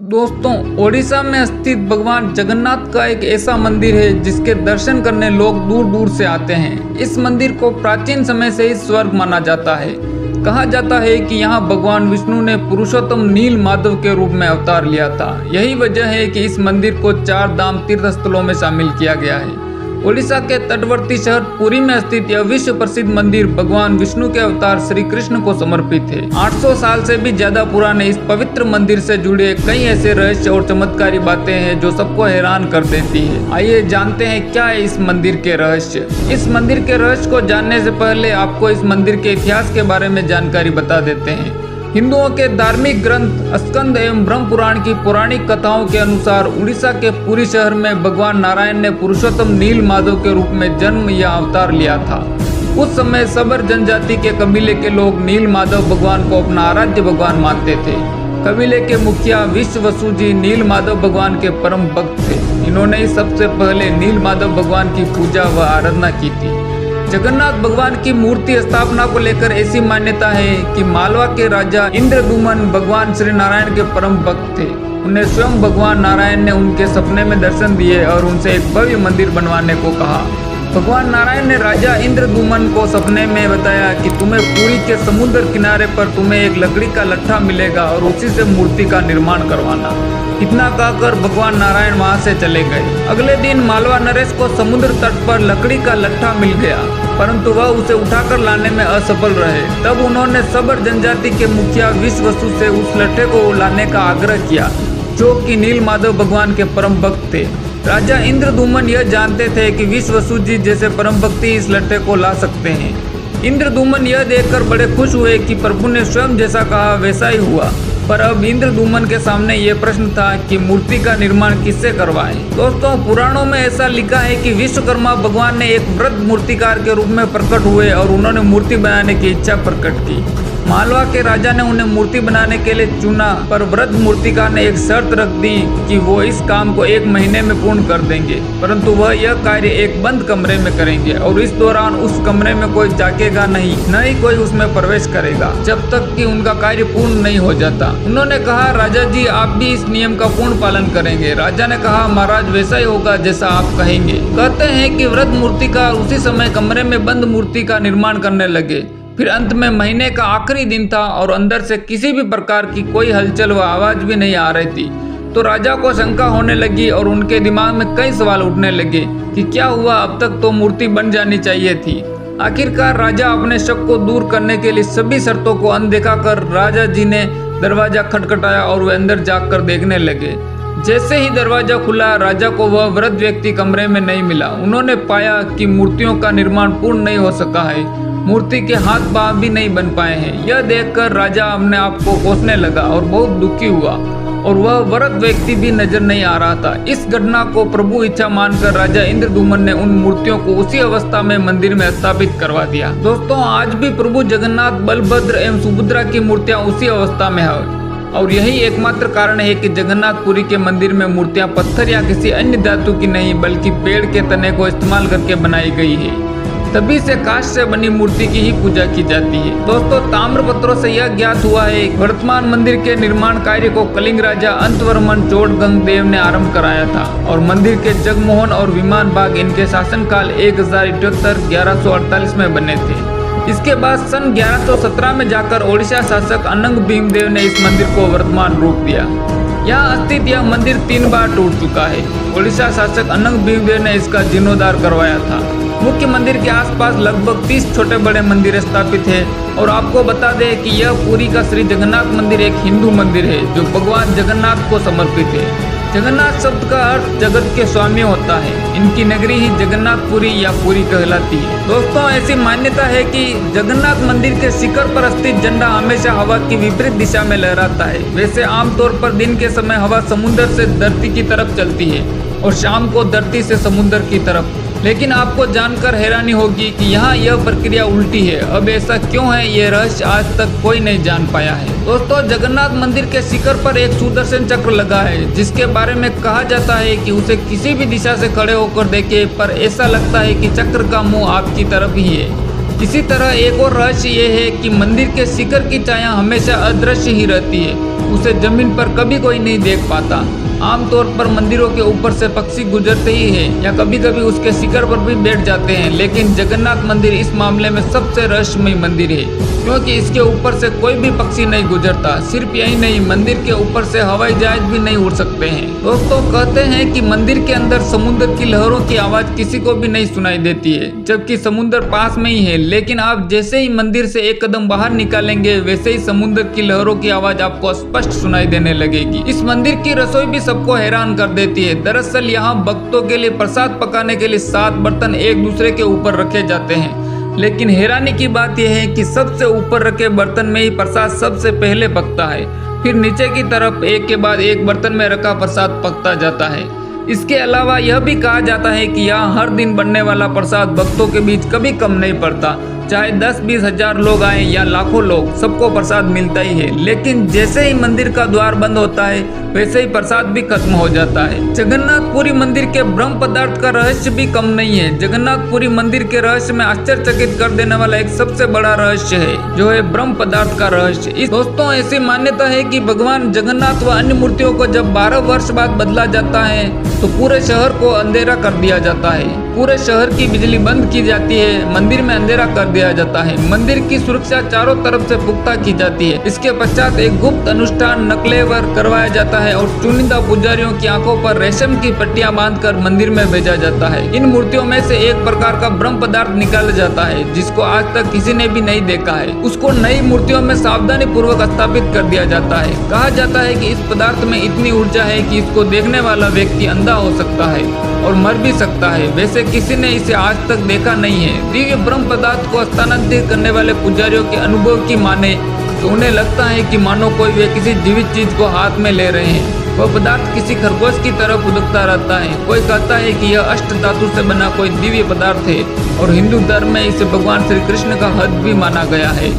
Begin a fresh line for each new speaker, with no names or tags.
दोस्तों, ओडिशा में स्थित भगवान जगन्नाथ का एक ऐसा मंदिर है जिसके दर्शन करने लोग दूर दूर से आते हैं। इस मंदिर को प्राचीन समय से ही स्वर्ग माना जाता है। कहा जाता है कि यहाँ भगवान विष्णु ने पुरुषोत्तम नील माधव के रूप में अवतार लिया था। यही वजह है कि इस मंदिर को 4 धाम तीर्थ स्थलों में शामिल किया गया है। ओडिशा के तटवर्ती शहर पुरी में स्थित यह विश्व प्रसिद्ध मंदिर भगवान विष्णु के अवतार श्री कृष्ण को समर्पित है। 800 साल से भी ज्यादा पुराने इस पवित्र मंदिर से जुड़े कई ऐसे रहस्य और चमत्कारी बातें हैं जो सबको हैरान कर देती है। आइए जानते हैं क्या है इस मंदिर के रहस्य। इस मंदिर के रहस्य को जानने से पहले आपको इस मंदिर के इतिहास के बारे में जानकारी बता देते हैं। हिंदुओं के धार्मिक ग्रंथ स्कंद एवं ब्रह्म पुराण की पौराणिक कथाओं के अनुसार उड़ीसा के पुरी शहर में भगवान नारायण ने पुरुषोत्तम नील माधव के रूप में जन्म या अवतार लिया था। उस समय सबर जनजाति के कबीले के लोग नील माधव भगवान को अपना आराध्य भगवान मानते थे। कबीले के मुखिया विश्ववसु जी नील माधव भगवान के परम भक्त थे। इन्होंने ही सबसे पहले नील माधव भगवान की पूजा व आराधना की थी। जगन्नाथ भगवान की मूर्ति स्थापना को लेकर ऐसी मान्यता है कि मालवा के राजा इंद्रदुमन भगवान श्री नारायण के परम भक्त थे। उन्हें स्वयं भगवान नारायण ने उनके सपने में दर्शन दिए और उनसे एक भव्य मंदिर बनवाने को कहा। भगवान नारायण ने राजा इंद्रदुमन को सपने में बताया कि तुम्हें पुरी के समुद्र किनारे पर तुम्हें एक लकड़ी का लट्ठा मिलेगा और उसी से मूर्ति का निर्माण करवाना। इतना कहकर भगवान नारायण वहां से चले गए। अगले दिन मालवा नरेश को समुद्र तट पर लकड़ी का लट्ठा मिल गया, परंतु वह उसे उठाकर लाने में असफल रहे। तब उन्होंने सबर जनजाति के मुखिया विश्ववसु से उस लट्ठे को लाने का आग्रह किया, जो कि नील माधव भगवान के परम भक्त थे। राजा इंद्रदुमन यह जानते थे कि विश्ववसु जी जैसे परम भक्ति इस लट्ठे को ला सकते हैं। इंद्रदुमन यह देखकर बड़े खुश हुए कि प्रभु ने स्वयं जैसा कहा वैसा ही हुआ। पर अब इंद्रदुमन के सामने ये प्रश्न था कि मूर्ति का निर्माण किससे करवाएं। दोस्तों, पुराणों में ऐसा लिखा है कि विश्वकर्मा भगवान ने एक वृद्ध मूर्तिकार के रूप में प्रकट हुए और उन्होंने मूर्ति बनाने की इच्छा प्रकट की। मालवा के राजा ने उन्हें मूर्ति बनाने के लिए चुना, पर वृद्ध मूर्तिकार ने एक शर्त रख दी कि वो इस काम को 1 महीने में पूर्ण कर देंगे, परंतु वह यह कार्य एक बंद कमरे में करेंगे और इस दौरान उस कमरे में कोई झांकेगा नहीं, न ही कोई उसमें प्रवेश करेगा जब तक कि उनका कार्य पूर्ण नहीं हो जाता। उन्होंने कहा, राजा जी आप भी इस नियम का पूर्ण पालन करेंगे। राजा ने कहा, महाराज वैसा ही होगा जैसा आप कहेंगे। कहते हैं कि वृद्ध मूर्तिकार उसी समय कमरे में बंद मूर्ति का निर्माण करने लगे। फिर अंत में महीने का आखिरी दिन था और अंदर से किसी भी प्रकार की कोई हलचल व आवाज भी नहीं आ रही थी। तो राजा को शंका होने लगी और उनके दिमाग में कई सवाल उठने लगे कि क्या हुआ, अब तक तो मूर्ति बन जानी चाहिए थी। आखिरकार राजा अपने शक को दूर करने के लिए सभी शर्तों को अनदेखा कर राजा जी ने दरवाजा खटखटाया और वे अंदर जाकर देखने लगे। जैसे ही दरवाजा खुला, राजा को वह वृद्ध व्यक्ति कमरे में नहीं मिला। उन्होंने पाया कि मूर्तियों का निर्माण पूर्ण नहीं हो सका है, मूर्ति के हाथ पांव भी नहीं बन पाए हैं। यह देखकर राजा अपने आप को कोसने लगा और बहुत दुखी हुआ और वह वृद्ध व्यक्ति भी नजर नहीं आ रहा था। इस घटना को प्रभु इच्छा मानकर राजा इंद्रदुमन ने उन मूर्तियों को उसी अवस्था में मंदिर में स्थापित करवा दिया। दोस्तों, आज भी प्रभु जगन्नाथ, बलभद्र एवं सुभद्रा की मूर्तियां उसी अवस्था में है और यही एकमात्र कारण है कि जगन्नाथपुरी के मंदिर में मूर्तियां पत्थर या किसी अन्य धातु की नहीं बल्कि पेड़ के तने को इस्तेमाल करके बनाई गई है। तभी से काष्ठ से बनी मूर्ति की ही पूजा की जाती है। दोस्तों, ताम्रपत्रों से यह ज्ञात हुआ है कि वर्तमान मंदिर के निर्माण कार्य को कलिंग राजा अंतवर्मन चोड़गंग देव ने आरंभ कराया था और मंदिर के जगमोहन और विमान भाग इनके शासनकाल 1078-1148 में बने थे। इसके बाद सन 1117 में जाकर ओडिशा शासक अनंग भीमदेव ने इस मंदिर को वर्तमान रूप दिया। यहाँ स्थित यह मंदिर 3 बार टूट चुका है। ओडिशा शासक अनंग भीमदेव ने इसका जीर्णोद्धार करवाया था। मुख्य मंदिर के आसपास लगभग 30 छोटे बड़े मंदिर स्थापित है और आपको बता दें कि यह पुरी का श्री जगन्नाथ मंदिर एक हिंदू मंदिर है जो भगवान जगन्नाथ को समर्पित है। जगन्नाथ शब्द का अर्थ जगत के स्वामी होता है। इनकी नगरी ही जगन्नाथपुरी या पुरी कहलाती है। दोस्तों, ऐसी मान्यता है कि जगन्नाथ मंदिर के शिखर पर स्थित झंडा हमेशा हवा की विपरीत दिशा में लहराता है। वैसे आमतौर पर दिन के समय हवा समुद्र से धरती की तरफ चलती है और शाम को धरती से समुद्र की तरफ। लेकिन आपको जानकर हैरानी होगी कि यहाँ यह प्रक्रिया उल्टी है। अब ऐसा क्यों है, ये रहस्य आज तक कोई नहीं जान पाया है। दोस्तों, जगन्नाथ मंदिर के शिखर पर एक सुदर्शन चक्र लगा है जिसके बारे में कहा जाता है कि उसे किसी भी दिशा से खड़े होकर देखे पर ऐसा लगता है कि चक्र का मुंह आपकी तरफ ही है। इसी तरह एक और रहस्य ये है कि मंदिर के शिखर की छाया हमेशा अदृश्य ही रहती है। उसे जमीन पर कभी कोई नहीं देख पाता। आमतौर पर मंदिरों के ऊपर से पक्षी गुजरते ही हैं या कभी कभी उसके शिखर पर भी बैठ जाते हैं, लेकिन जगन्नाथ मंदिर इस मामले में सबसे रहस्यमय मंदिर है, क्योंकि इसके ऊपर से कोई भी पक्षी नहीं गुजरता। सिर्फ यही नहीं, मंदिर के ऊपर से हवाई जहाज भी नहीं उड़ सकते हैं। दोस्तों, कहते हैं कि मंदिर के अंदर समुद्र की लहरों की आवाज किसी को भी नहीं सुनाई देती है, जबकि समुद्र पास में ही है। लेकिन आप जैसे ही मंदिर से एक कदम बाहर निकालेंगे, वैसे ही समुद्र की लहरों की आवाज आपको स्पष्ट सुनाई देने लगेगी। इस मंदिर की रसोई भी सबको हैरान कर देती है। दरअसल यहाँ भक्तों के लिए प्रसाद पकाने के लिए 7 बर्तन एक दूसरे के ऊपर रखे जाते हैं, लेकिन हैरानी की बात यह है कि सबसे ऊपर रखे बर्तन में ही प्रसाद सबसे पहले पकता है, फिर नीचे की तरफ एक के बाद एक बर्तन में रखा प्रसाद पकता जाता है। इसके अलावा यह भी कहा जाता है कि यहाँ हर दिन बनने वाला प्रसाद भक्तों के बीच कभी कम नहीं पड़ता। चाहे 10-20 हजार लोग आए या लाखों लोग, सबको प्रसाद मिलता ही है। लेकिन जैसे ही मंदिर का द्वार बंद होता है, वैसे ही प्रसाद भी खत्म हो जाता है। जगन्नाथपुरी मंदिर के ब्रह्म पदार्थ का रहस्य भी कम नहीं है। जगन्नाथपुरी मंदिर के रहस्य में आश्चर्यचकित कर देने वाला एक सबसे बड़ा रहस्य है, जो है ब्रह्म पदार्थ का रहस्य। दोस्तों, ऐसी मान्यता है कि भगवान जगन्नाथ व अन्य मूर्तियों को जब 12 वर्ष बाद बदला जाता है, तो पूरे शहर को अंधेरा कर दिया जाता है। पूरे शहर की बिजली बंद की जाती है, मंदिर में अंधेरा कर दिया जाता है। मंदिर की सुरक्षा चारों तरफ से पुख्ता की जाती है। इसके पश्चात एक गुप्त अनुष्ठान नकलेवर करवाया जाता है और चुनिंदा पुजारियों की आंखों पर रेशम की पट्टियां बांधकर मंदिर में भेजा जाता है। इन मूर्तियों में से एक प्रकार का ब्रह्म पदार्थ निकाला जाता है, जिसको आज तक किसी ने भी नहीं देखा है। उसको नई मूर्तियों में सावधानी पूर्वक स्थापित कर दिया जाता है। कहा जाता है कि इस पदार्थ में इतनी ऊर्जा है कि इसको देखने वाला व्यक्ति अंधा हो सकता है और मर भी सकता है। वैसे किसी ने इसे आज तक देखा नहीं है। दिव्य ब्रह्म पदार्थ को स्थानांतरित करने वाले पुजारियों के अनुभव की माने तो उन्हें लगता है कि मानो कोई वे किसी जीवित चीज को हाथ में ले रहे हैं। वह पदार्थ किसी खरगोश की तरफ उदकता रहता है। कोई कहता है कि यह अष्ट धातु से बना कोई दिव्य पदार्थ है और हिंदू धर्म में इसे भगवान श्री कृष्ण का हद भी माना गया है।